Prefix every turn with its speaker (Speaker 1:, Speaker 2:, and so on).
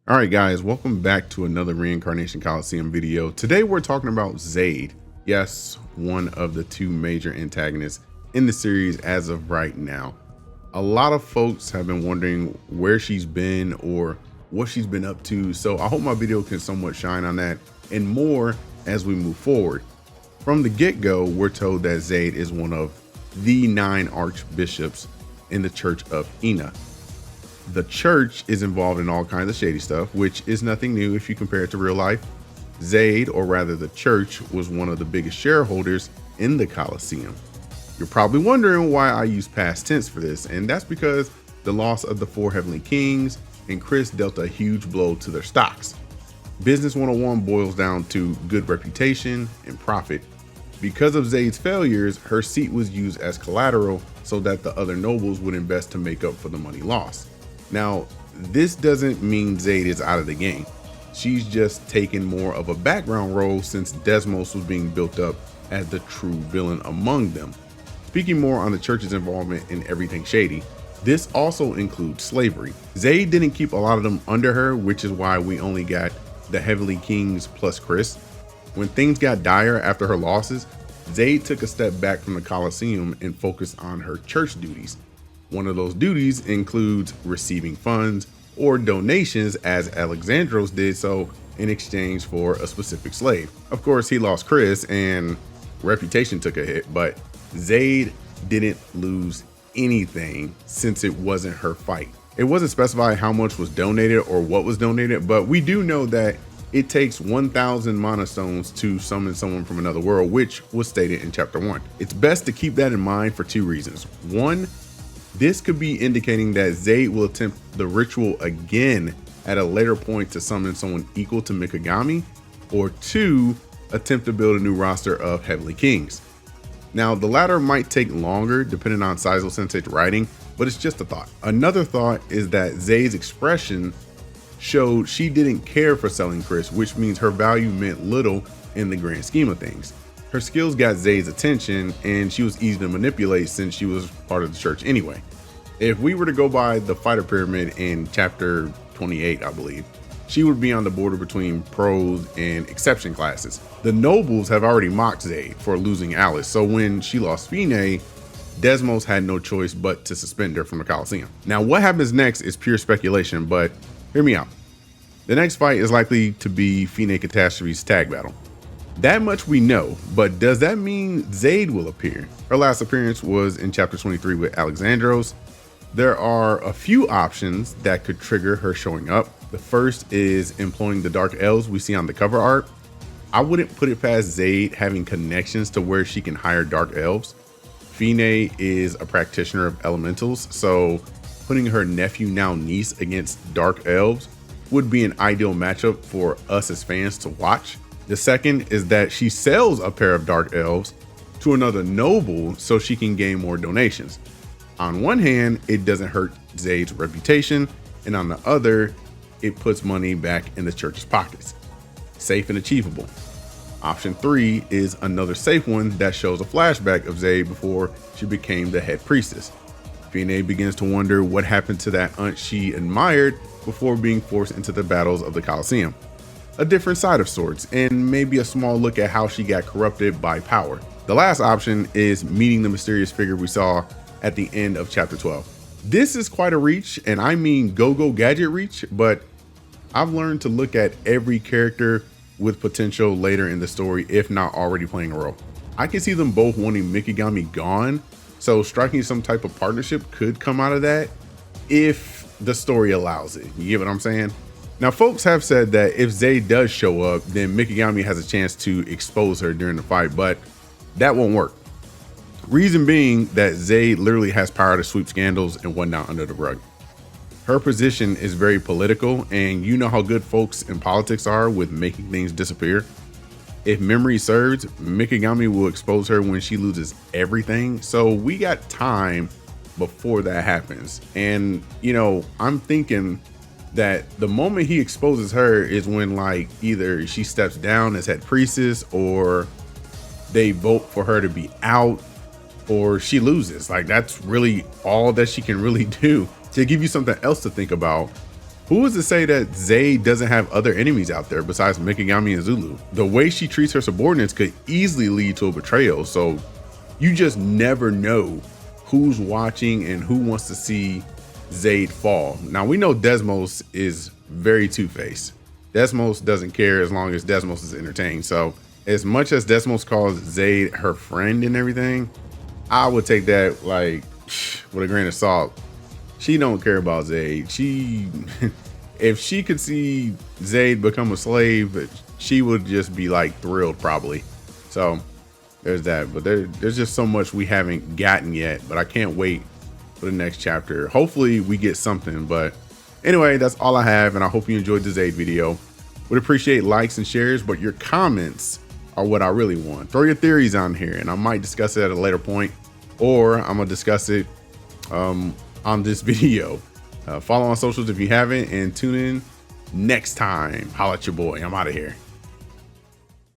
Speaker 1: All right, guys, welcome back to another Reincarnation Coliseum video. Today we're talking about Zayd. Yes, one of the two major antagonists in the series as of right now. A lot of folks have been wondering where she's been or what she's been up to, so I hope my video can somewhat shine on that and more as we move forward. From the get-go, we're told that Zayd is one of the 9 archbishops in the Church of Ina. The church is involved in all kinds of shady stuff, which is nothing new if you compare it to real life. Zayd, or rather the church, was one of the biggest shareholders in the Coliseum. You're probably wondering why I use past tense for this, and that's because the loss of the 4 Heavenly Kings and Chris dealt a huge blow to their stocks. Business 101 boils down to good reputation and profit. Because of Zayd's failures, her seat was used as collateral so that the other nobles would invest to make up for the money lost. Now, this doesn't mean Zayd is out of the game. She's just taken more of a background role since Desmos was being built up as the true villain among them. Speaking more on the church's involvement in everything shady, this also includes slavery. Zayd didn't keep a lot of them under her, which is why we only got the Heavenly Kings plus Chris. When things got dire after her losses, Zayd took a step back from the Coliseum and focused on her church duties. One of those duties includes receiving funds or donations, as Alexandros did so in exchange for a specific slave. Of course, he lost Chris and reputation took a hit, but Zayd didn't lose anything since it wasn't her fight. It wasn't specified how much was donated or what was donated, but we do know that it takes 1,000 mana stones to summon someone from another world, which was stated in chapter 1. It's best to keep that in mind for 2 reasons. One, this could be indicating that Zayd will attempt the ritual again at a later point to summon someone equal to Mikagami, or 2, attempt to build a new roster of Heavenly Kings. Now, the latter might take longer depending on Saizou Sensei's writing, but it's just a thought. Another thought is that Zayd's expression showed she didn't care for selling Chris, which means her value meant little in the grand scheme of things. Her skills got Zayd's attention and she was easy to manipulate since she was part of the church anyway. If we were to go by the fighter pyramid in chapter 28, I believe, she would be on the border between pros and exception classes. The nobles have already mocked Zayd for losing Alice, so when she lost Fine, Desmos had no choice but to suspend her from the Coliseum. Now, what happens next is pure speculation, but hear me out. The next fight is likely to be Fine Catastrophe's tag battle. That much we know, but does that mean Zayd will appear? Her last appearance was in chapter 23 with Alexandros. There are a few options that could trigger her showing up. The first is employing the Dark Elves we see on the cover art. I wouldn't put it past Zayd having connections to where she can hire Dark Elves. Fine is a practitioner of elementals, so putting her nephew, now niece, against Dark Elves would be an ideal matchup for us as fans to watch. The second is that she sells a pair of Dark Elves to another noble so she can gain more donations. On one hand, it doesn't hurt Zayd's reputation, and on the other, it puts money back in the church's pockets. Safe and achievable. Option 3 is another safe one that shows a flashback of Zayd before she became the head priestess. Fine begins to wonder what happened to that aunt she admired before being forced into the battles of the Coliseum. A different side of sorts, and maybe a small look at how she got corrupted by power. The last option is meeting the mysterious figure we saw at the end of chapter 12. This is quite a reach, and I mean go-go gadget reach, but I've learned to look at every character with potential later in the story, if not already playing a role. I can see them both wanting Mikagami gone, so striking some type of partnership could come out of that if the story allows it. You get what I'm saying? Now, folks have said that if Zayd does show up, then Mikagami has a chance to expose her during the fight, but that won't work. Reason being that Zayd literally has power to sweep scandals and whatnot under the rug. Her position is very political, and you know how good folks in politics are with making things disappear. If memory serves, Mikagami will expose her when she loses everything, so we got time before that happens. And, you know, I'm thinking that the moment he exposes her is when, like, either she steps down as head priestess or they vote for her to be out or she loses. Like, that's really all that she can really do. To give you something else to think about, Who is to say that Zayd doesn't have other enemies out there besides Mikigami and Zulu? The way she treats her subordinates could easily lead to a betrayal, so you just never know who's watching and who wants to see Zayd fall. Now we know Desmos is very two-faced. Desmos doesn't care as long as Desmos is entertained. So as much as Desmos calls Zayd her friend and everything, I would take that like with a grain of salt. She don't care about Zayd. If she could see Zayd become a slave, she would just be like thrilled probably. So there's that, but there's just so much we haven't gotten yet, but I can't wait for the next chapter. Hopefully we get something, but anyway, that's all I have, and I hope you enjoyed the Zayd video. Would appreciate likes and shares, but your comments are what I really want. Throw your theories on here, and I might discuss it at a later point, or I'm gonna discuss it on this video. Follow on socials if you haven't, and tune in next time. Holla at your boy. I'm out of here.